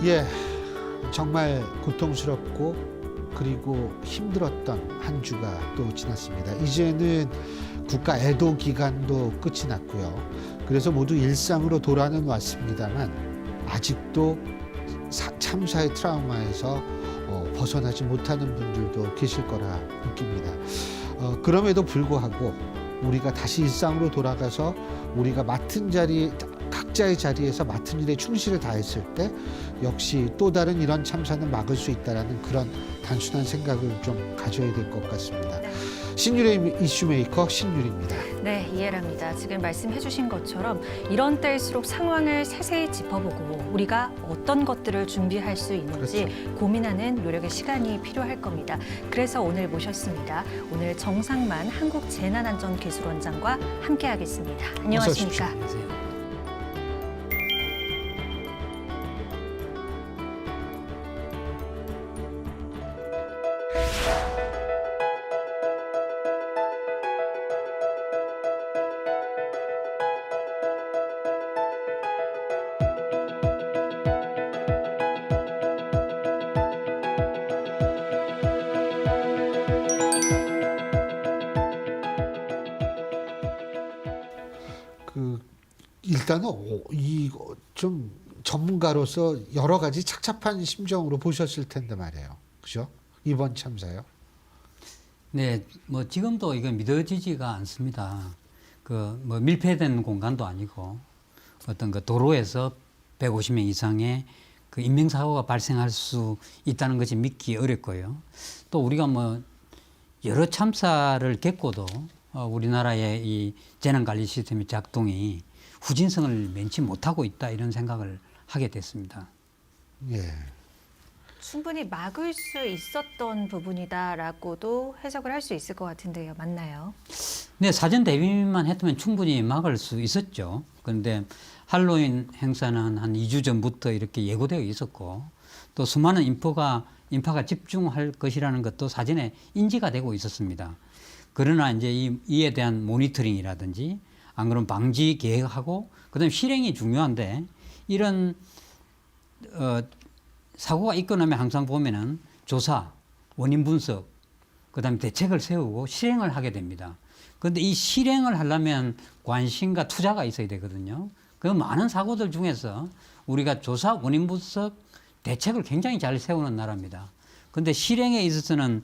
예, 정말 고통스럽고 그리고 힘들었던 한 주가 또 지났습니다. 이제는 국가 애도 기간도 끝이 났고요. 그래서 모두 일상으로 돌아는 왔습니다만 아직도 참사의 트라우마에서 벗어나지 못하는 분들도 계실 거라 느낍니다. 그럼에도 불구하고 우리가 다시 일상으로 돌아가서 우리가 맡은 자리, 각자의 자리에서 맡은 일에 충실을 다했을 때 역시 또 다른 이런 참사는 막을 수 있다는 그런 단순한 생각을 좀 가져야 될 것 같습니다. 네. 신유의 이슈메이커 신유리입니다. 네, 이해랍니다. 지금 말씀해 주신 것처럼 이런 때일수록 상황을 세세히 짚어보고 우리가 어떤 것들을 준비할 수 있는지 그렇죠. 고민하는 노력의 시간이 필요할 겁니다. 그래서 오늘 모셨습니다. 오늘 정상만 한국재난안전기술원장과 함께하겠습니다. 안녕하십니까? 어서 오십시오. 일단은 이거 좀 전문가로서 여러 가지 착잡한 심정으로 보셨을 텐데 말이에요. 그죠? 이번 참사요. 네, 뭐 지금도 이거 믿어지지가 않습니다. 뭐 밀폐된 공간도 아니고 어떤 그 도로에서 150명 이상의 그 인명사고가 발생할 수 있다는 것이 믿기 어렵고요. 또 우리가 뭐 여러 참사를 겪고도 우리나라의 이 재난관리 시스템의 작동이 후진성을 면치 못하고 있다 이런 생각을 하게 됐습니다. 예. 충분히 막을 수 있었던 부분이다라고도 해석을 할 수 있을 것 같은데요. 맞나요? 네, 사전 대비만 했으면 충분히 막을 수 있었죠. 그런데 할로윈 행사는 한 2주 전부터 이렇게 예고되어 있었고 또 수많은 인파가 집중할 것이라는 것도 사전에 인지가 되고 있었습니다. 그러나 이제 이에 대한 모니터링이라든지 안 그러면 방지 계획하고 그다음에 실행이 중요한데 이런 사고가 있고 나면 항상 보면은 조사, 원인 분석, 그다음에 대책을 세우고 실행을 하게 됩니다. 그런데 이 실행을 하려면 관심과 투자가 있어야 되거든요. 그 많은 사고들 중에서 우리가 조사, 원인 분석, 대책을 굉장히 잘 세우는 나라입니다. 그런데 실행에 있어서는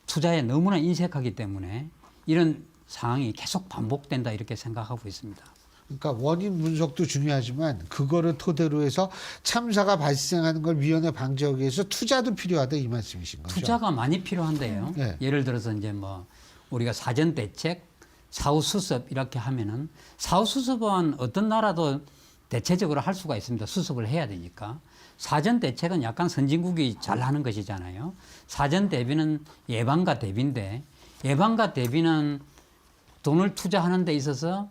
투자에 너무나 인색하기 때문에 이런 상황이 계속 반복된다 이렇게 생각하고 있습니다. 그러니까 원인 분석도 중요하지만 그거를 토대로 해서 참사가 발생하는 걸 미연에 방지하기 위해서 투자도 필요하다 이 말씀이신 거죠? 투자가 많이 필요한데요. 네. 예를 들어서 이제 뭐 우리가 사전 대책, 사후 수습 이렇게 하면은 사후 수습은 어떤 나라도 대체적으로 할 수가 있습니다. 수습을 해야 되니까. 사전 대책은 약간 선진국이 잘 하는 것이잖아요. 사전 대비는 예방과 대비인데 예방과 대비는 돈을 투자하는 데 있어서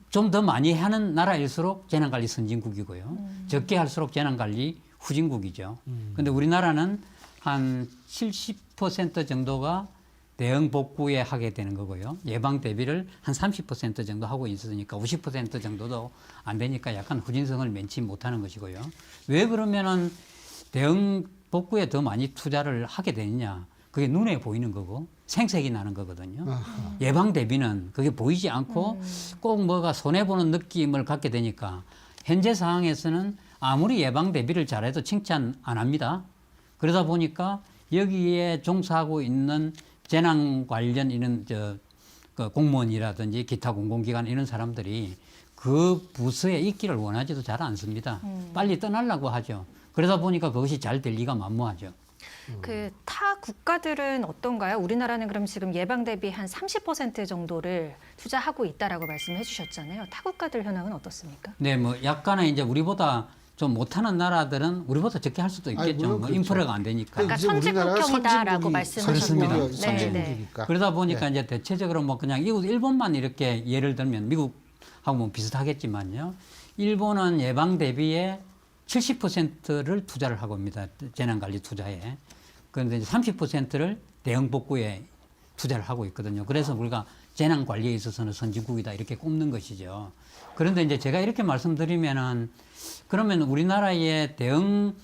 좀 더 많이 하는 나라일수록 재난관리 선진국이고요. 적게 할수록 재난관리 후진국이죠. 그런데 우리나라는 한 70% 정도가 대응 복구에 하게 되는 거고요. 예방 대비를 한 30% 정도 하고 있으니까 50% 정도도 안 되니까 약간 후진성을 면치 못하는 것이고요. 왜 그러면은 대응 복구에 더 많이 투자를 하게 되느냐? 그게 눈에 보이는 거고 생색이 나는 거거든요. 예방 대비는 그게 보이지 않고 꼭 뭐가 손해보는 느낌을 갖게 되니까 현재 상황에서는 아무리 예방 대비를 잘해도 칭찬 안 합니다. 그러다 보니까 여기에 종사하고 있는 재난 관련 이런 그 공무원이라든지 기타 공공기관 이런 사람들이 그 부서에 있기를 원하지도 잘 않습니다. 빨리 떠나려고 하죠. 그러다 보니까 그것이 잘 될 리가 만무하죠. 그 타 국가들은 어떤가요? 우리나라는 그럼 지금 예방 대비 한 30% 정도를 투자하고 있다라고 말씀해 주셨잖아요. 타 국가들 현황은 어떻습니까? 네, 뭐 약간은 이제 우리보다 좀 못하는 나라들은 우리보다 적게 할 수도 있겠죠. 물론 뭐 그렇죠. 인프라가 안 되니까. 아까 이제 우리나라가 선진국형이다라고 선진국이- 말씀하셨던. 그렇습니다. 선진국이니까. 그러다 보니까 네. 이제 대체적으로 뭐 그냥 일본만 이렇게 예를 들면 미국하고 뭐 비슷하겠지만요. 일본은 예방 대비에 70%를 투자를 하고 있습니다. 재난관리 투자에. 그런데 이제 30%를 대응 복구에 투자를 하고 있거든요. 그래서 우리가 재난 관리에 있어서는 선진국이다 이렇게 꼽는 것이죠. 그런데 이제 제가 이렇게 말씀드리면은 그러면 우리나라의 대응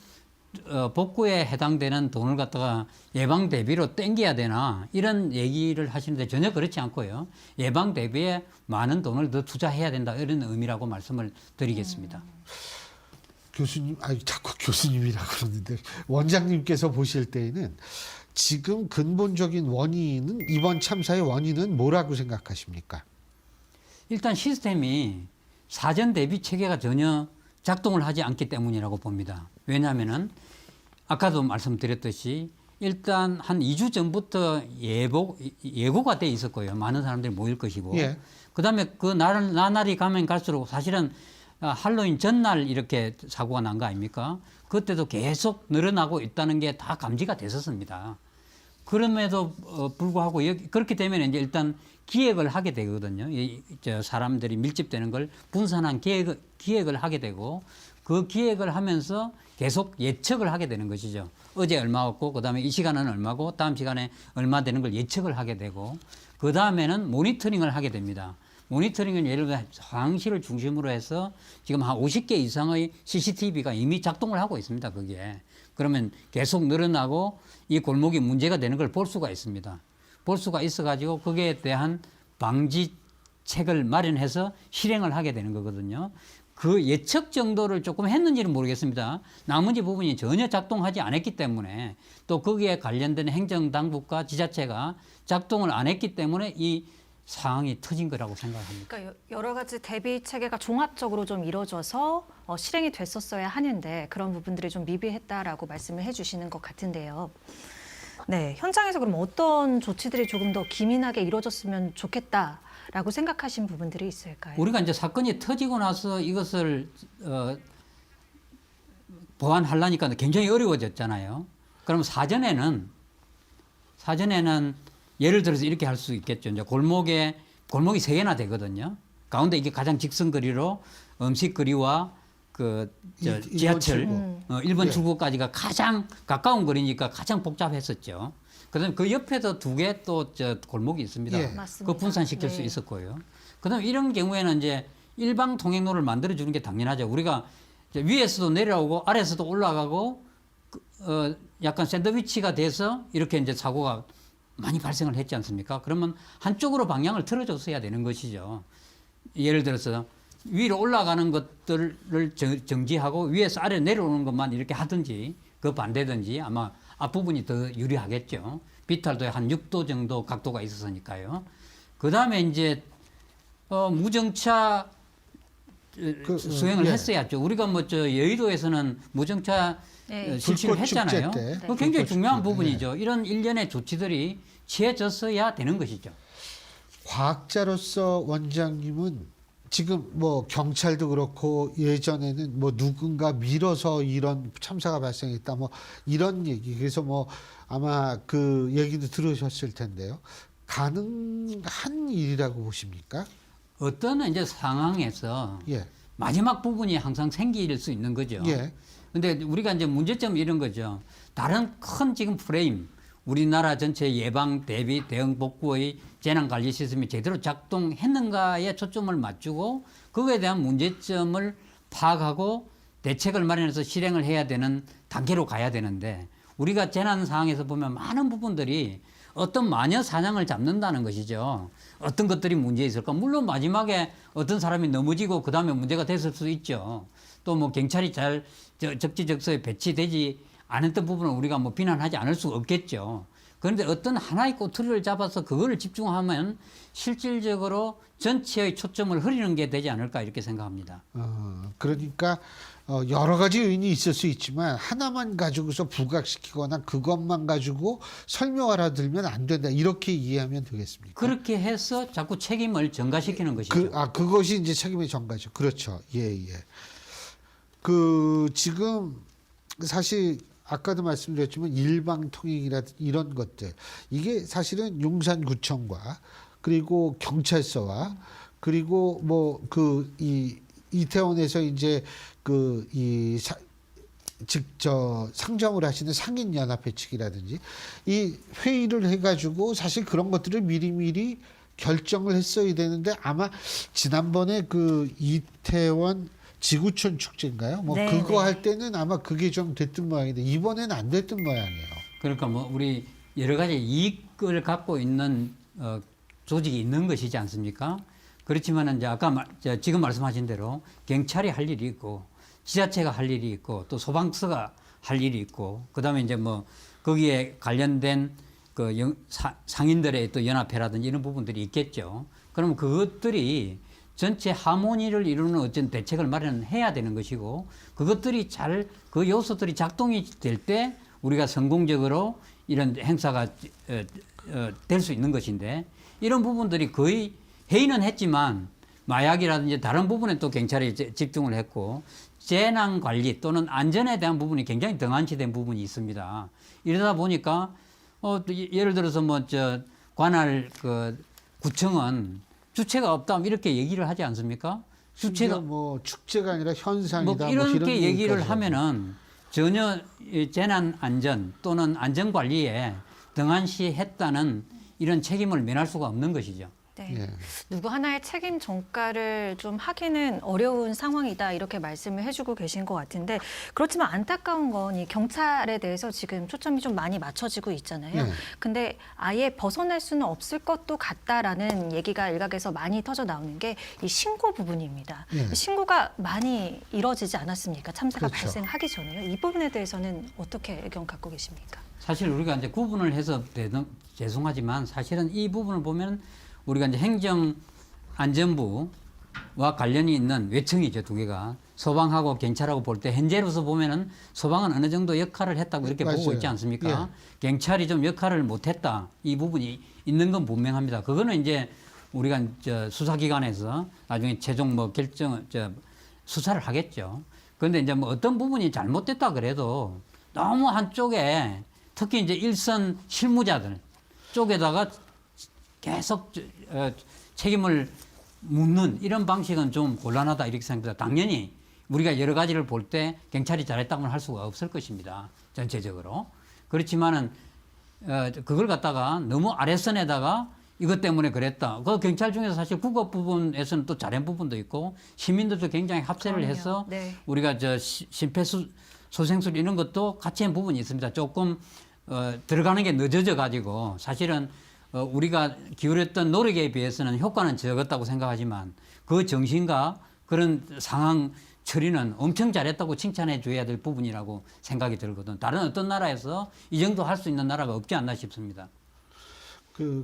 복구에 해당되는 돈을 갖다가 예방 대비로 땡겨야 되나 이런 얘기를 하시는데 전혀 그렇지 않고요. 예방 대비에 많은 돈을 더 투자해야 된다 이런 의미라고 말씀을 드리겠습니다. 교수님, 아니 자꾸 교수님이라 그러는데 원장님께서 보실 때에는 지금 근본적인 원인은 이번 참사의 원인은 뭐라고 생각하십니까? 일단 시스템이 사전 대비 체계가 전혀 작동을 하지 않기 때문이라고 봅니다. 왜냐하면은 아까도 말씀드렸듯이 일단 한 2주 전부터 예고가 돼 있었고요. 많은 사람들이 모일 것이고. 예. 그다음에 그 나날이 가면 갈수록 사실은 할로윈 전날 이렇게 사고가 난 거 아닙니까? 그때도 계속 늘어나고 있다는 게 다 감지가 됐었습니다. 그럼에도 불구하고 그렇게 되면 이제 일단 기획을 하게 되거든요. 사람들이 밀집되는 걸 분산한 기획을 하게 되고 그 기획을 하면서 계속 예측을 하게 되는 것이죠. 어제 얼마 왔고 그다음에 이 시간은 얼마고 다음 시간에 얼마 되는 걸 예측을 하게 되고 그다음에는 모니터링을 하게 됩니다. 모니터링은 예를 들어 상황실을 중심으로 해서 지금 한 50개 이상의 CCTV가 이미 작동을 하고 있습니다. 거기에. 그러면 계속 늘어나고 이 골목이 문제가 되는 걸 볼 수가 있습니다. 볼 수가 있어가지고 거기에 대한 방지책을 마련해서 실행을 하게 되는 거거든요. 그 예측 정도를 조금 했는지는 모르겠습니다. 나머지 부분이 전혀 작동하지 않았기 때문에 또 거기에 관련된 행정당국과 지자체가 작동을 안 했기 때문에 이 상황이 터진 거라고 생각합니다. 그러니까 여러 가지 대비 체계가 종합적으로 좀 이루어져서 실행이 됐었어야 하는데 그런 부분들이 좀 미비했다라고 말씀을 해주시는 것 같은데요. 네, 현장에서 그럼 어떤 조치들이 조금 더 기민하게 이루어졌으면 좋겠다라고 생각하신 부분들이 있을까요? 우리가 이제 사건이 터지고 나서 이것을 보완하려니까 굉장히 어려워졌잖아요. 그럼 사전에는 예를 들어서 이렇게 할 수 있겠죠. 이제 골목이 3개나 되거든요. 가운데 이게 가장 직선 거리로 음식 거리와 지하철, 일본 예. 출구까지가 가장 가까운 거리니까 가장 복잡했었죠. 그다음에 그 옆에도 2개 또 골목이 있습니다. 예. 맞습니다. 그 분산시킬 네. 수 있었고요. 그다음에 이런 경우에는 이제 일방 통행로를 만들어 주는 게 당연하죠. 우리가 이제 위에서도 내려오고 아래에서도 올라가고 약간 샌드위치가 돼서 이렇게 이제 사고가 많이 발생을 했지 않습니까? 그러면 한쪽으로 방향을 틀어줬어야 되는 것이죠. 예를 들어서 위로 올라가는 것들을 정지하고 위에서 아래 내려오는 것만 이렇게 하든지 그 반대든지 아마 앞부분이 더 유리하겠죠. 비탈도 한 6도 정도 각도가 있었으니까요. 그 다음에 이제 무정차 수행을 예. 했어야죠. 우리가 여의도에서는 무정차 네. 실시를 불꽃 축제 했잖아요. 때. 그거 굉장히 불꽃 중요한 축제 때. 부분이죠. 이런 일련의 조치들이 취해졌어야 되는 것이죠. 과학자로서 원장님은 지금 뭐 경찰도 그렇고 예전에는 뭐 누군가 밀어서 이런 참사가 발생했다 뭐 이런 얘기 그래서 뭐 아마 그 얘기도 들으셨을 텐데요. 가능한 일이라고 보십니까? 어떤 이제 상황에서 예. 마지막 부분이 항상 생길 수 있는 거죠. 예. 근데 우리가 이제 문제점은 이런 거죠. 다른 큰 지금 프레임, 우리나라 전체 예방, 대비, 대응, 복구의 재난관리 시스템이 제대로 작동했는가에 초점을 맞추고 그거에 대한 문제점을 파악하고 대책을 마련해서 실행을 해야 되는 단계로 가야 되는데 우리가 재난 상황에서 보면 많은 부분들이 어떤 마녀 사냥을 잡는다는 것이죠. 어떤 것들이 문제 있을까? 물론 마지막에 어떤 사람이 넘어지고 그 다음에 문제가 됐을 수도 있죠. 또 뭐 경찰이 잘 적지적소에 배치되지 않았던 부분은 우리가 뭐 비난하지 않을 수 없겠죠. 그런데 어떤 하나의 꼬투리를 잡아서 그거를 집중하면 실질적으로 전체의 초점을 흐리는 게 되지 않을까 이렇게 생각합니다. 그러니까 여러 가지 요인이 있을 수 있지만 하나만 가지고서 부각시키거나 그것만 가지고 설명을 하들면 안 된다. 이렇게 이해하면 되겠습니까? 그렇게 해서 자꾸 책임을 전가시키는 것이죠. 그것이 이제 책임의 전가죠. 그렇죠. 예, 예. 지금 사실 아까도 말씀드렸지만 일방통행이라든지 이런 것들 이게 사실은 용산구청과 그리고 경찰서와 그리고 뭐 이태원에서 이제 직접 상정을 하시는 상인연합회 측이라든지 이 회의를 해가지고 사실 그런 것들을 미리미리 결정을 했어야 되는데 아마 지난번에 그 이태원 지구촌 축제인가요? 뭐 네, 그거 네. 할 때는 아마 그게 좀 됐던 모양인데 이번에는 안 됐던 모양이에요. 그러니까 뭐 우리 여러 가지 이익을 갖고 있는 조직이 있는 것이지 않습니까? 그렇지만은 이제 지금 말씀하신 대로 경찰이 할 일이 있고 지자체가 할 일이 있고 또 소방서가 할 일이 있고 그다음에 이제 뭐 거기에 관련된 그 상인들의 또 연합회라든지 이런 부분들이 있겠죠. 그러면 그것들이 전체 하모니를 이루는 어떤 대책을 마련해야 되는 것이고 그것들이 그 요소들이 작동이 될 때 우리가 성공적으로 이런 행사가 될 수 있는 것인데 이런 부분들이 거의 회의는 했지만 마약이라든지 다른 부분에 또 경찰이 집중을 했고 재난 관리 또는 안전에 대한 부분이 굉장히 등한시된 부분이 있습니다. 이러다 보니까 예를 들어서 관할 구청은 주체가 없다 이렇게 얘기를 하지 않습니까? 주체가 뭐 축제가 아니라 현상이다. 뭐 이렇게 이런 얘기를 얘기까지 하면은 전혀 이 재난 안전 또는 안전 관리에 등한시했다는 이런 책임을 면할 수가 없는 것이죠. 네. 예. 누구 하나의 책임 전가를 좀 하기는 어려운 상황이다 이렇게 말씀을 해주고 계신 것 같은데 그렇지만 안타까운 건 이 경찰에 대해서 지금 초점이 좀 많이 맞춰지고 있잖아요. 네. 근데 아예 벗어날 수는 없을 것도 같다라는 얘기가 일각에서 많이 터져 나오는 게 이 신고 부분입니다. 네. 신고가 많이 이뤄지지 않았습니까? 참사가 그렇죠. 발생하기 전에요. 이 부분에 대해서는 어떻게 의견 갖고 계십니까? 사실 우리가 이제 구분을 해서 죄송하지만 사실은 이 부분을 보면 우리가 이제 행정안전부와 관련이 있는 외청이죠, 두 개가. 소방하고 경찰하고 볼 때 현재로서 보면은 소방은 어느 정도 역할을 했다고 이렇게 맞아요. 보고 있지 않습니까? 예. 경찰이 좀 역할을 못했다. 이 부분이 있는 건 분명합니다. 그거는 이제 우리가 수사기관에서 나중에 최종 수사를 하겠죠. 그런데 이제 뭐 어떤 부분이 잘못됐다 그래도 너무 한쪽에 특히 이제 일선 실무자들 쪽에다가 계속 책임을 묻는 이런 방식은 좀 곤란하다 이렇게 생각합니다. 당연히 우리가 여러 가지를 볼 때 경찰이 잘했다고는 할 수가 없을 것입니다. 전체적으로. 그렇지만은 그걸 갖다가 너무 아랫선에다가 이것 때문에 그랬다. 그 경찰 중에서 사실 국업 부분에서는 또 잘한 부분도 있고 시민들도 굉장히 합세를 그럼요. 해서 네. 우리가 심폐소생술 이런 것도 같이 한 부분이 있습니다. 조금 들어가는 게 늦어져 가지고 사실은 우리가 기울였던 노력에 비해서는 효과는 적었다고 생각하지만 그 정신과 그런 상황 처리는 엄청 잘했다고 칭찬해 줘야 될 부분이라고 생각이 들거든. 다른 어떤 나라에서 이 정도 할 수 있는 나라가 없지 않나 싶습니다.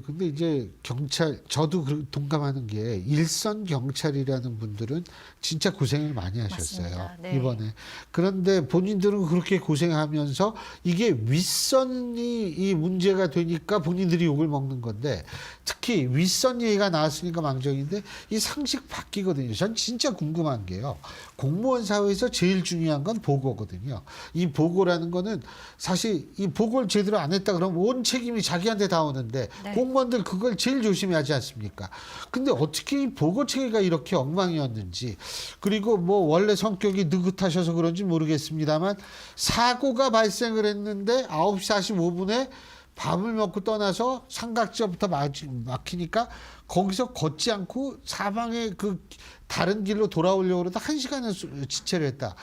근데 이제 경찰, 저도 동감하는 게 일선 경찰이라는 분들은 진짜 고생을 많이 하셨어요. 맞습니다. 네. 이번에. 그런데 본인들은 그렇게 고생하면서 이게 윗선이 이 문제가 되니까 본인들이 욕을 먹는 건데 특히 윗선 얘기가 나왔으니까 망정인데 이 상식 바뀌거든요. 전 진짜 궁금한 게요. 공무원 사회에서 제일 중요한 건 보고거든요. 이 보고라는 거는 사실 이 보고를 제대로 안 했다 그러면 온 책임이 자기한테 다 오는데 네. 공무원들 그걸 제일 조심해야지 않습니까? 근데 어떻게 이 보고 체계가 이렇게 엉망이었는지 그리고 뭐 원래 성격이 느긋하셔서 그런지 모르겠습니다만 사고가 발생을 했는데 9시 45분에 밥을 먹고 떠나서 삼각지역부터 막히니까 거기서 걷지 않고 사방에 그 다른 길로 돌아오려고 그러다 1시간을 지체를 했다.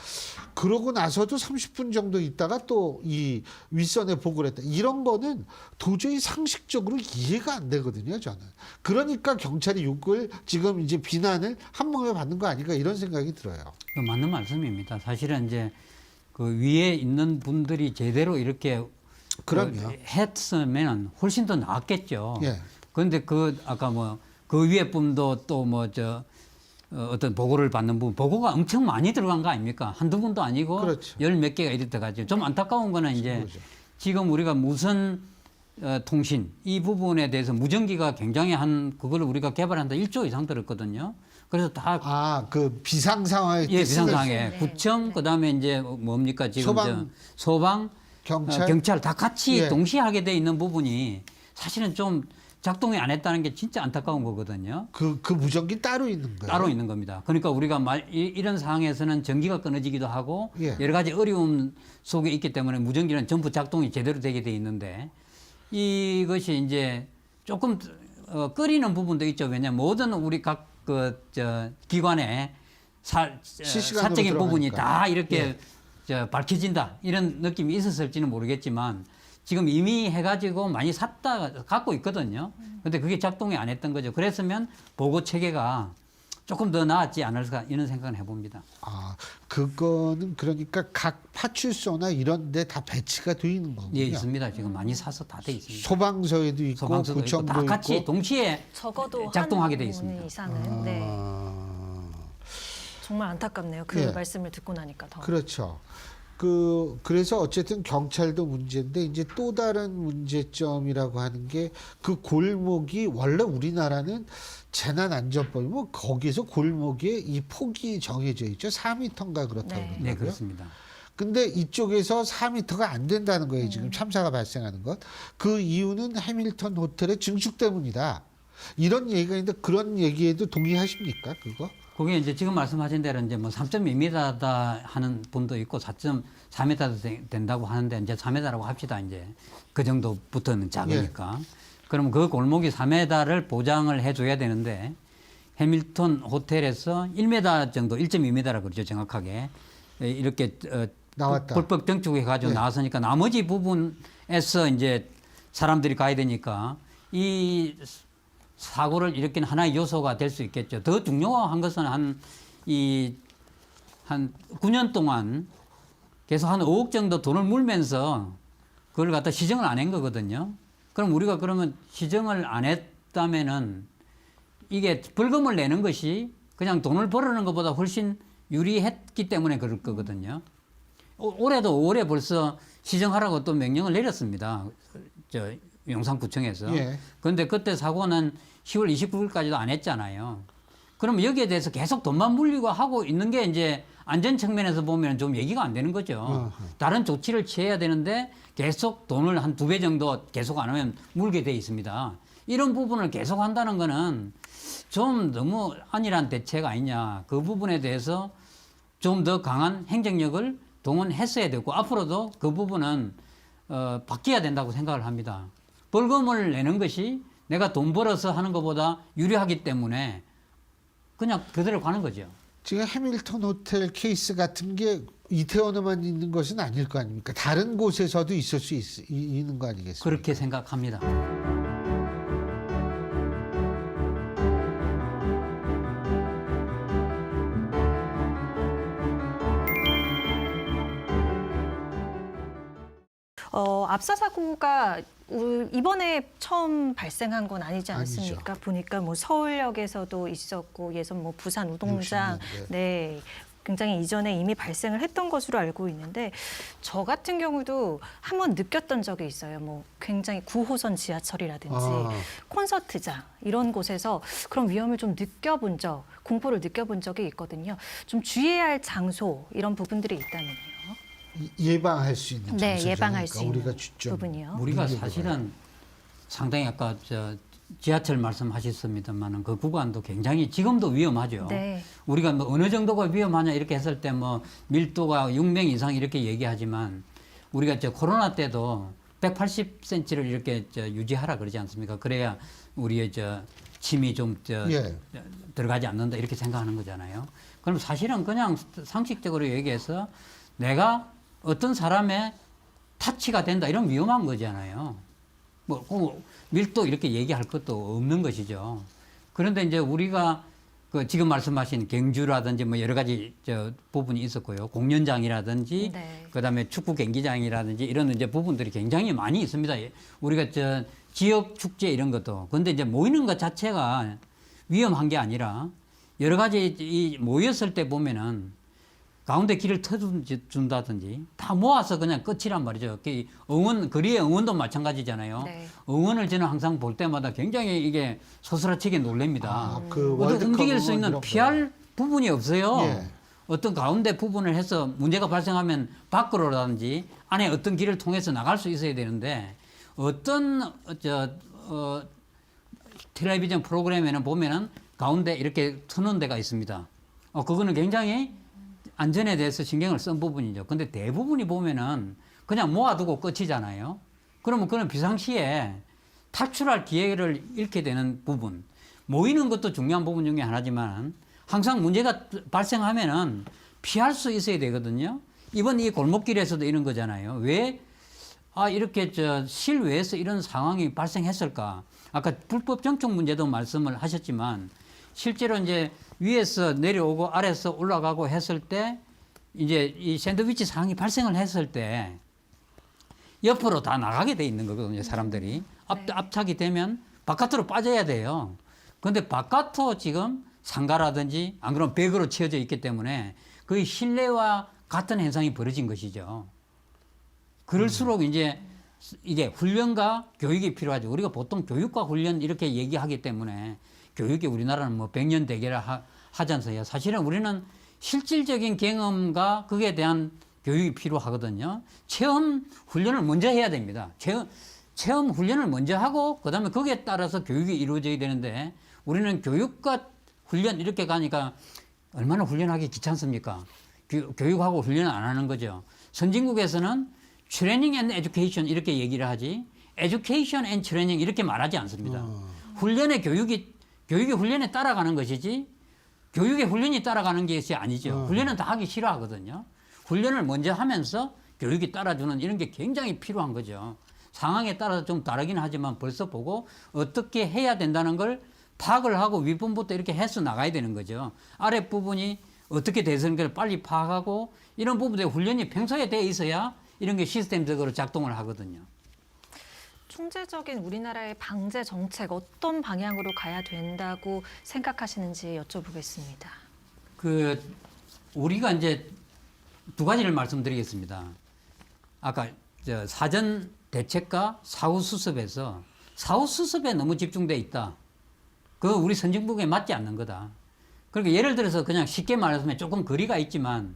그러고 나서도 30분 정도 있다가 또 이 윗선에 보고를 했다. 이런 거는 도저히 상식적으로 이해가 안 되거든요, 저는. 그러니까 경찰이 욕을 지금 이제 비난을 한 몸에 받는 거 아닌가 이런 생각이 들어요. 맞는 말씀입니다. 사실은 이제 그 위에 있는 분들이 제대로 이렇게 그럼요. 했으면 훨씬 더 나았겠죠. 예. 그런데 아까 그 위에 분도 또 어떤 보고를 받는 부분, 보고가 엄청 많이 들어간 거 아닙니까? 한두 분도 아니고 그렇죠. 열 몇 개가 이렇게 들어가죠. 좀 안타까운 거는 이제 그렇죠. 지금 우리가 무선 통신 이 부분에 대해서 무전기가 굉장히 그걸 우리가 개발한다 1조 이상 들었거든요. 그래서 다 그 비상 상황에 비상 상황에 네. 구청 네. 그다음에 이제 뭡니까 지금 소방, 경찰 다 같이 예. 동시에 하게 돼 있는 부분이 사실은 좀 작동이 안 했다는 게 진짜 안타까운 거거든요. 그 무전기 따로 있는 거예요. 따로 있는 겁니다. 그러니까 우리가 이런 상황에서는 전기가 끊어지기도 하고 예. 여러 가지 어려움 속에 있기 때문에 무전기는 전부 작동이 제대로 되게 돼 있는데 이것이 이제 조금 꺼리는 부분도 있죠. 왜냐하면 모든 우리 각 기관에 실시간으로 사적인 부분이 들어가니까. 다 이렇게 예. 밝혀진다 이런 느낌이 있었을지는 모르겠지만 지금 이미 해가지고 많이 갖고 있거든요. 근데 그게 작동이 안 했던 거죠. 그랬으면 보고 체계가 조금 더 나았지 않을까 이런 생각을 해봅니다. 아, 그거는 그러니까 각 파출소나 이런 데 다 배치가 돼 있는 거군요. 예, 있습니다. 지금 많이 사서 다 돼 있습니다. 소방서에도 있고 소방서도 있고 구청도 다 같이 있고. 동시에 적어도 작동하게 돼 한 있습니다. 분 이상은 네. 정말 안타깝네요. 그 예. 말씀을 듣고 나니까 더. 그렇죠. 그래서 어쨌든 경찰도 문제인데 이제 또 다른 문제점이라고 하는 게 그 골목이 원래 우리나라는 재난안전법이 뭐 거기서 골목에 이 폭이 정해져 있죠. 4m인가 그렇다고 네. 그러더라고요. 네, 그렇습니다. 근데 이쪽에서 4m가 안 된다는 거예요. 지금 참사가 발생하는 것. 그 이유는 해밀턴 호텔의 증축 때문이다. 이런 얘기가 있는데 그런 얘기에도 동의하십니까? 그거? 그게 이제 지금 말씀하신 대로 이제 뭐 3.2m다 하는 분도 있고 4.4m 된다고 하는데 이제 4m라고 합시다. 이제 그 정도부터는 작으니까. 그럼 그 골목이 4m를 보장을 해줘야 되는데 해밀턴 호텔에서 1m 정도, 1.2m라고 그러죠 정확하게 이렇게 나왔다. 불법 증축해가지고 예. 나왔으니까 나머지 부분에서 이제 사람들이 가야 되니까 이 사고를 일으키는 하나의 요소가 될 수 있겠죠. 더 중요한 것은 한 9년 동안 계속 한 5억 정도 돈을 물면서 그걸 갖다 시정을 안 한 거거든요. 그럼 우리가 그러면 시정을 안 했다면은 이게 벌금을 내는 것이 그냥 돈을 벌어는 것보다 훨씬 유리했기 때문에 그럴 거거든요. 올해도 5월에 벌써 시정하라고 또 명령을 내렸습니다. 용산구청에서. 예. 그런데 그때 사고는 10월 29일까지도 안 했잖아요. 그럼 여기에 대해서 계속 돈만 물리고 하고 있는 게 이제 안전 측면에서 보면 좀 얘기가 안 되는 거죠. 다른 조치를 취해야 되는데 계속 돈을 한 2배 정도 계속 안 하면 물게 돼 있습니다. 이런 부분을 계속 한다는 거는 좀 너무 안일한 대책 아니냐. 그 부분에 대해서 좀 더 강한 행정력을 동원했어야 되고 앞으로도 그 부분은 바뀌어야 된다고 생각을 합니다. 벌금을 내는 것이 내가 돈 벌어서 하는 것보다 유리하기 때문에 그냥 그대로 가는 거죠. 지금 해밀턴 호텔 케이스 같은 게 이태원에만 있는 것은 아닐 거 아닙니까? 다른 곳에서도 있을 수 있는 거 아니겠습니까? 그렇게 생각합니다. 압사 사고가 이번에 처음 발생한 건 아니지 않습니까? 보니까 뭐 서울역에서도 있었고 예전 뭐 부산 우동장 60년대. 네. 굉장히 이전에 이미 발생을 했던 것으로 알고 있는데 저 같은 경우도 한번 느꼈던 적이 있어요. 뭐 굉장히 9호선 지하철이라든지 콘서트장 이런 곳에서 그런 위험을 좀 느껴본 적, 공포를 느껴본 적이 있거든요. 좀 주의해야 할 장소 이런 부분들이 있다면요. 예방할 수 있는 네, 장소죠. 예방할 수 그러니까 있는 우리가 좀 부분이요. 우리가 눈여겨봐요. 사실은 상당히 아까 지하철 말씀하셨습니다만은 그 구간도 굉장히 지금도 위험하죠. 네. 우리가 뭐 어느 정도가 위험하냐 이렇게 했을 때 뭐 밀도가 6명 이상 이렇게 얘기하지만 우리가 코로나 때도 180cm를 이렇게 유지하라 그러지 않습니까? 그래야 우리의 침이 좀 예. 들어가지 않는다 이렇게 생각하는 거잖아요. 그럼 사실은 그냥 상식적으로 얘기해서 내가 어떤 사람의 타치가 된다 이런 위험한 거잖아요. 뭐 밀도 이렇게 얘기할 것도 없는 것이죠. 그런데 이제 우리가 그 지금 말씀하신 경주라든지 뭐 여러 가지 부분이 있었고요. 공연장이라든지 네. 그다음에 축구 경기장이라든지 이런 이제 부분들이 굉장히 많이 있습니다. 우리가 지역 축제 이런 것도. 근데 이제 모이는 것 자체가 위험한 게 아니라 여러 가지 모였을 때 보면은 가운데 길을 터준다든지 다 모아서 그냥 끝이란 말이죠. 거리의 응원도 마찬가지잖아요. 네. 응원을 저는 항상 볼 때마다 굉장히 이게 소스라치게 놀랍니다. 그 어떤 월드컵 움직일 수 있는 이런 피할 부분이 없어요. 예. 어떤 가운데 부분을 해서 문제가 발생하면 밖으로라든지 안에 어떤 길을 통해서 나갈 수 있어야 되는데 어떤 텔레비전 프로그램에는 보면은 가운데 이렇게 터놓은 데가 있습니다. 그거는 굉장히 안전에 대해서 신경을 쓴 부분이죠. 근데 대부분이 보면은 그냥 모아두고 끝이잖아요. 그러면 그는 비상시에 탈출할 기회를 잃게 되는 부분. 모이는 것도 중요한 부분 중에 하나지만 항상 문제가 발생하면은 피할 수 있어야 되거든요. 이번 이 골목길에서도 이런 거잖아요. 왜 이렇게 실외에서 이런 상황이 발생했을까? 아까 불법 정청 문제도 말씀을 하셨지만 실제로 이제 위에서 내려오고 아래에서 올라가고 했을 때 이제 이 샌드위치 상황이 발생을 했을 때 옆으로 다 나가게 돼 있는 거거든요, 사람들이. 압착이 되면 바깥으로 빠져야 돼요. 그런데 바깥으로 지금 상가라든지 안 그러면 벽으로 치어져 있기 때문에 거의 실내와 같은 현상이 벌어진 것이죠. 그럴수록 이제 이게 훈련과 교육이 필요하죠. 우리가 보통 교육과 훈련 이렇게 얘기하기 때문에 교육이 우리나라는 뭐 100년 대계라 하지 않습니까? 사실은 우리는 실질적인 경험과 그에 대한 교육이 필요하거든요. 체험 훈련을 먼저 해야 됩니다. 체험 훈련을 먼저 하고 그다음에 거기에 따라서 교육이 이루어져야 되는데 우리는 교육과 훈련 이렇게 가니까 얼마나 훈련하기 귀찮습니까? 교육하고 훈련을 안 하는 거죠. 선진국에서는 트레이닝 앤 에듀케이션 이렇게 얘기를 하지 에듀케이션 앤 트레이닝 이렇게 말하지 않습니다. 훈련의 교육이 훈련에 따라가는 것이지 교육의 훈련이 따라가는 것이 아니죠. 훈련은 다 하기 싫어하거든요. 훈련을 먼저 하면서 교육이 따라주는 이런 게 굉장히 필요한 거죠. 상황에 따라서 좀 다르긴 하지만 벌써 보고 어떻게 해야 된다는 걸 파악을 하고 윗부분부터 이렇게 해서 나가야 되는 거죠. 아랫부분이 어떻게 되는지를 빨리 파악하고 이런 부분에 훈련이 평소에 돼 있어야 이런 게 시스템적으로 작동을 하거든요. 총체적인 우리나라의 방제 정책 어떤 방향으로 가야 된다고 생각하시는지 여쭤보겠습니다. 우리가 이제 두 가지를 말씀드리겠습니다. 아까 사전 대책과 사후 수습에서 사후 수습에 너무 집중돼 있다. 그거 우리 선진국에 맞지 않는 거다. 그러니까 예를 들어서 그냥 쉽게 말하면 조금 거리가 있지만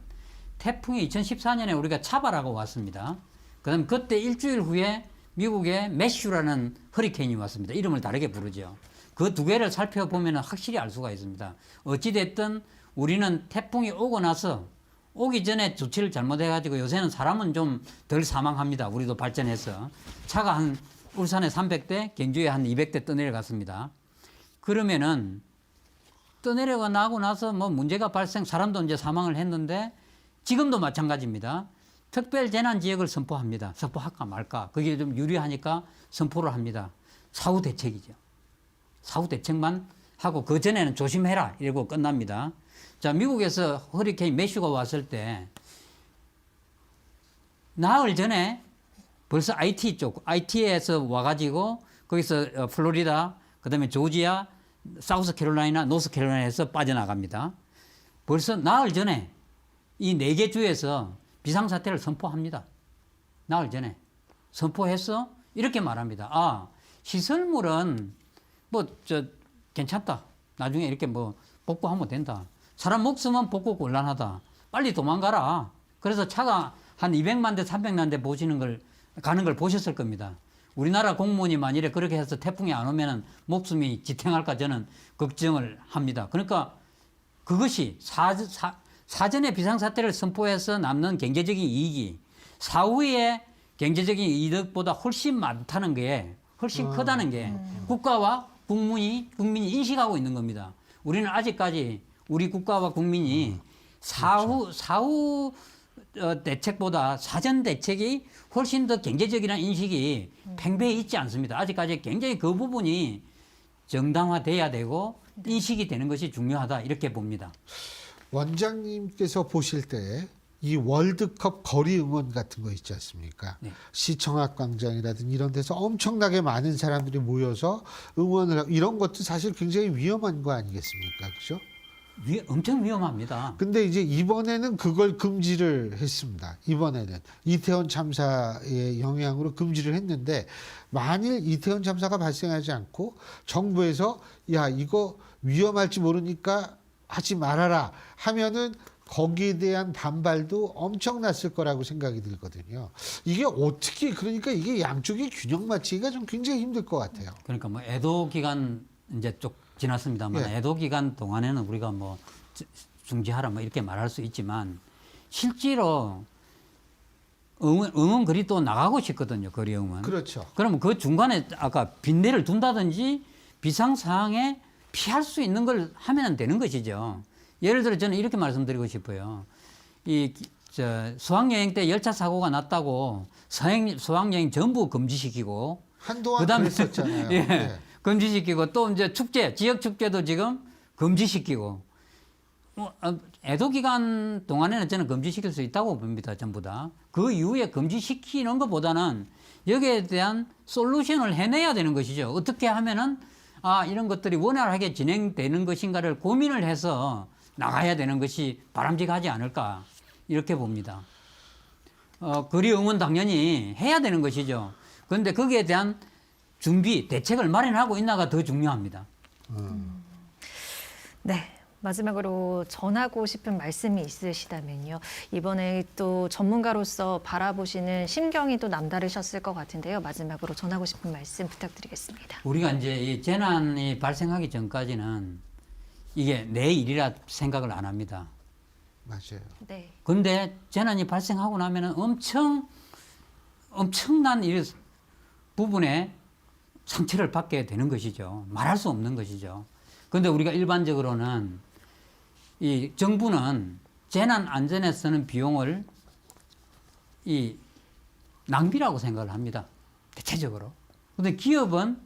태풍이 2014년에 우리가 차바라고 왔습니다. 그다음 그때 일주일 후에 미국에 매슈라는 허리케인이 왔습니다. 이름을 다르게 부르죠. 그 두 개를 살펴보면 확실히 알 수가 있습니다. 어찌됐든 우리는 태풍이 오고 나서 오기 전에 조치를 잘못해가지고 요새는 사람은 좀 덜 사망합니다. 우리도 발전해서. 차가 한 울산에 300대, 경주에 한 200대 떠내려갔습니다. 그러면은 떠내려가 나고 나서 뭐 문제가 사람도 이제 사망을 했는데 지금도 마찬가지입니다. 특별재난지역을 선포합니다. 선포할까 말까. 그게 좀 유리하니까 선포를 합니다. 사후 대책이죠. 사후 대책만 하고 그 전에는 조심해라 이러고 끝납니다. 자, 미국에서 허리케인 매슈가 왔을 때 나흘 전에 벌써 IT에서 와가지고 거기서 플로리다, 그다음에 조지아, 사우스캐롤라이나, 노스캐롤라이나에서 빠져나갑니다. 벌써 나흘 전에 이 4개 주에서 비상사태를 선포합니다. 나흘 전에 선포해서 이렇게 말합니다. 시설물은 괜찮다. 나중에 이렇게 복구하면 된다. 사람 목숨은 복구 곤란하다. 빨리 도망가라. 그래서 차가 한 200만 대, 300만 대 가는 걸 보셨을 겁니다. 우리나라 공무원이 만일에 그렇게 해서 태풍이 안 오면은 목숨이 지탱할까 저는 걱정을 합니다. 그러니까 그것이 사전에 비상사태를 선포해서 남는 경제적인 이익이 사후에 경제적인 이득보다 훨씬 많다는 게 훨씬 크다는 게 국가와 국민이 인식하고 있는 겁니다. 우리는 아직까지 우리 국가와 국민이 사후 대책보다 사전 대책이 훨씬 더 경제적이라는 인식이 팽배해 있지 않습니다. 아직까지 굉장히 그 부분이 정당화돼야 되고 인식이 되는 것이 중요하다 이렇게 봅니다. 원장님께서 보실 때 이 월드컵 거리 응원 같은 거 있지 않습니까? 네. 시청학 광장이라든지 이런 데서 엄청나게 많은 사람들이 모여서 응원을 하고 이런 것도 사실 굉장히 위험한 거 아니겠습니까? 그렇죠? 엄청 위험합니다. 근데 이제 이번에는 그걸 금지를 했습니다. 이번에는 이태원 참사의 영향으로 금지를 했는데 만일 이태원 참사가 발생하지 않고 정부에서 야 이거 위험할지 모르니까 하지 말아라 하면은 거기에 대한 반발도 엄청났을 거라고 생각이 들거든요. 이게 어떻게 그러니까 이게 양쪽의 균형 맞추기가 좀 굉장히 힘들 것 같아요. 그러니까 애도 기간 이제 쭉 지났습니다만 애도 기간 동안에는 우리가 중지하라 이렇게 말할 수 있지만 실제로 응원 글이 또 나가고 싶거든요. 거리 응원. 그렇죠. 그러면 그 중간에 아까 빈대를 둔다든지 비상 상황에 피할 수 있는 걸 하면 되는 것이죠. 예를 들어 저는 이렇게 말씀드리고 싶어요. 수학여행 때 열차 사고가 났다고 수학여행 전부 금지시키고 한동안 그다음에 그랬었잖아요. 예, 네. 금지시키고 또 이제 축제, 지역 축제도 지금 금지시키고 애도 기간 동안에는 저는 금지시킬 수 있다고 봅니다. 전부 다. 그 이후에 금지시키는 것보다는 여기에 대한 솔루션을 해내야 되는 것이죠. 어떻게 하면은 이런 것들이 원활하게 진행되는 것인가를 고민을 해서 나가야 되는 것이 바람직하지 않을까 이렇게 봅니다. 거리응원 당연히 해야 되는 것이죠. 그런데 거기에 대한 준비, 대책을 마련하고 있나가 더 중요합니다. 네. 마지막으로 전하고 싶은 말씀이 있으시다면요. 이번에 또 전문가로서 바라보시는 심경이 또 남다르셨을 것 같은데요. 마지막으로 전하고 싶은 말씀 부탁드리겠습니다. 우리가 이제 이 재난이 발생하기 전까지는 이게 내 일이라 생각을 안 합니다. 맞아요. 네. 근데 재난이 발생하고 나면은 엄청난 이 부분에 상처를 받게 되는 것이죠. 말할 수 없는 것이죠. 그런데 우리가 일반적으로는 이 정부는 재난 안전에 쓰는 비용을 이 낭비라고 생각을 합니다. 대체적으로. 그런데 기업은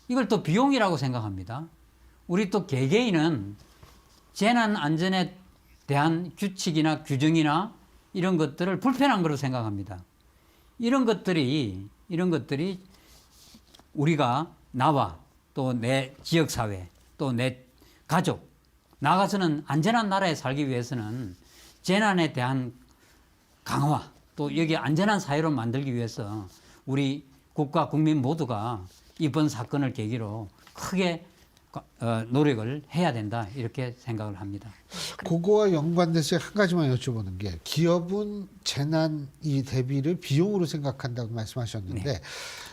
이걸 또 비용이라고 생각합니다. 우리 또 개개인은 재난 안전에 대한 규칙이나 규정이나 이런 것들을 불편한 거로 생각합니다. 이런 것들이 우리가 나와 또 내 지역사회 또 내 가족 나가서는 안전한 나라에 살기 위해서는 재난에 대한 강화 또 여기 안전한 사회로 만들기 위해서 우리 국가 국민 모두가 이번 사건을 계기로 크게 노력을 해야 된다 이렇게 생각을 합니다. 그거와 연관돼서 한 가지만 여쭤보는 게 기업은 재난 이 대비를 비용으로 생각한다고 말씀하셨는데 네.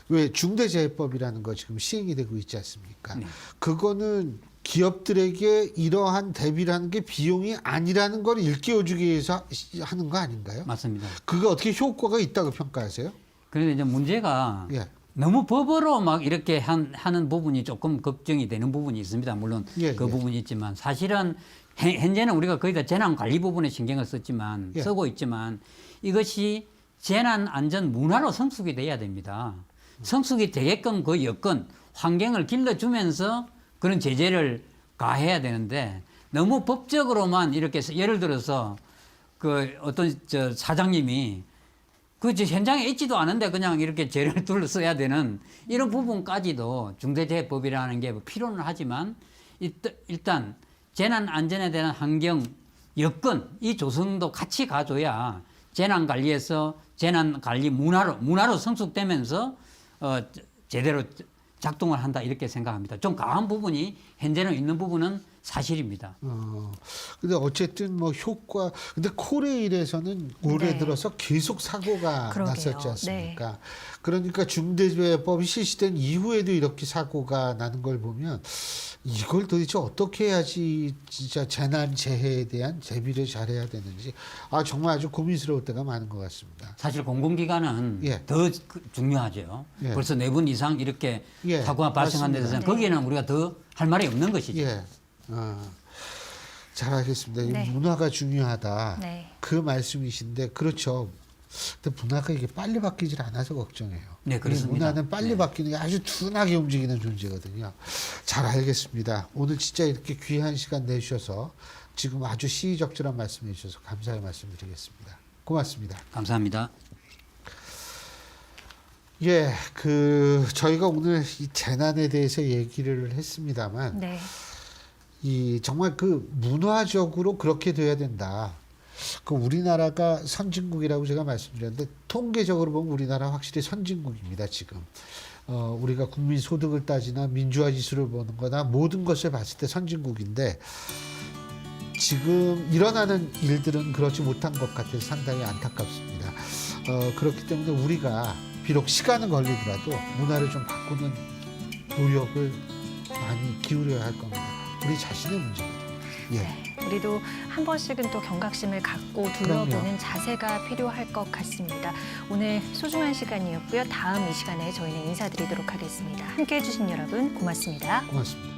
왜 중대재해법이라는 거 지금 시행이 되고 있지 않습니까? 네. 그거는 기업들에게 이러한 대비라는 게 비용이 아니라는 걸 일깨워주기 위해서 하는 거 아닌가요? 맞습니다. 그게 어떻게 효과가 있다고 평가하세요? 그런데 이제 문제가 예. 너무 법으로 막 이렇게 하는 부분이 조금 걱정이 되는 부분이 있습니다. 물론 예, 그 예. 부분이 있지만 사실은 현재는 우리가 거의 다 재난 관리 부분에 신경을 썼지만 예. 쓰고 있지만 이것이 재난 안전 문화로 성숙이 돼야 됩니다. 성숙이 되게끔 그 여건 환경을 길러주면서 그런 제재를 가해야 되는데 너무 법적으로만 이렇게 예를 들어서 그 어떤 사장님이 현장에 있지도 않은데 그냥 이렇게 죄를 둘러써야 되는 이런 부분까지도 중대재해법이라는 게 필요는 하지만 일단 재난 안전에 대한 환경 여건 이 조성도 같이 가줘야 재난 관리에서 재난 관리 문화로 성숙되면서 제대로 작동을 한다 이렇게 생각합니다. 좀 강한 부분이 현재는 있는 부분은 사실입니다. 근데 어쨌든 뭐 효과, 근데 코레일에서는 올해 네. 들어서 계속 사고가 그러게요. 났었지 않습니까? 그러니까 중대재해법이 실시된 이후에도 이렇게 사고가 나는 걸 보면 이걸 도대체 어떻게 해야지 진짜 재난 재해에 대한 대비를 잘해야 되는지 정말 아주 고민스러울 때가 많은 것 같습니다. 사실 공공기관은 예. 더 중요하죠. 예. 벌써 4번 이상 이렇게 예, 사고가 발생한 데 대해서는 맞습니다. 거기에는 우리가 더 할 말이 없는 것이죠. 예. 잘 알겠습니다. 네. 이 문화가 중요하다. 네. 그 말씀이신데 그렇죠. 근데 문화가 이게 빨리 바뀌질 않아서 걱정해요. 네, 그렇습니다. 이 문화는 빨리 네. 바뀌는 게 아주 둔하게 움직이는 존재거든요. 잘 알겠습니다. 오늘 진짜 이렇게 귀한 시간 내주셔서 지금 아주 시의적절한 말씀해 주셔서 감사의 말씀 드리겠습니다. 고맙습니다. 감사합니다. 예, 저희가 오늘 이 재난에 대해서 얘기를 했습니다만 네. 정말 문화적으로 그렇게 돼야 된다. 우리나라가 선진국이라고 제가 말씀드렸는데 통계적으로 보면 우리나라 확실히 선진국입니다. 지금 우리가 국민 소득을 따지나 민주화 지수를 보는 거나 모든 것을 봤을 때 선진국인데 지금 일어나는 일들은 그렇지 못한 것 같아서 상당히 안타깝습니다. 그렇기 때문에 우리가 비록 시간은 걸리더라도 문화를 좀 바꾸는 노력을 많이 기울여야 할 겁니다. 우리 자신의 문제거든요. 예. 네, 우리도 한 번씩은 또 경각심을 갖고 둘러보는 그럼요. 자세가 필요할 것 같습니다. 오늘 소중한 시간이었고요. 다음 이 시간에 저희는 인사드리도록 하겠습니다. 함께해 주신 여러분 고맙습니다. 고맙습니다.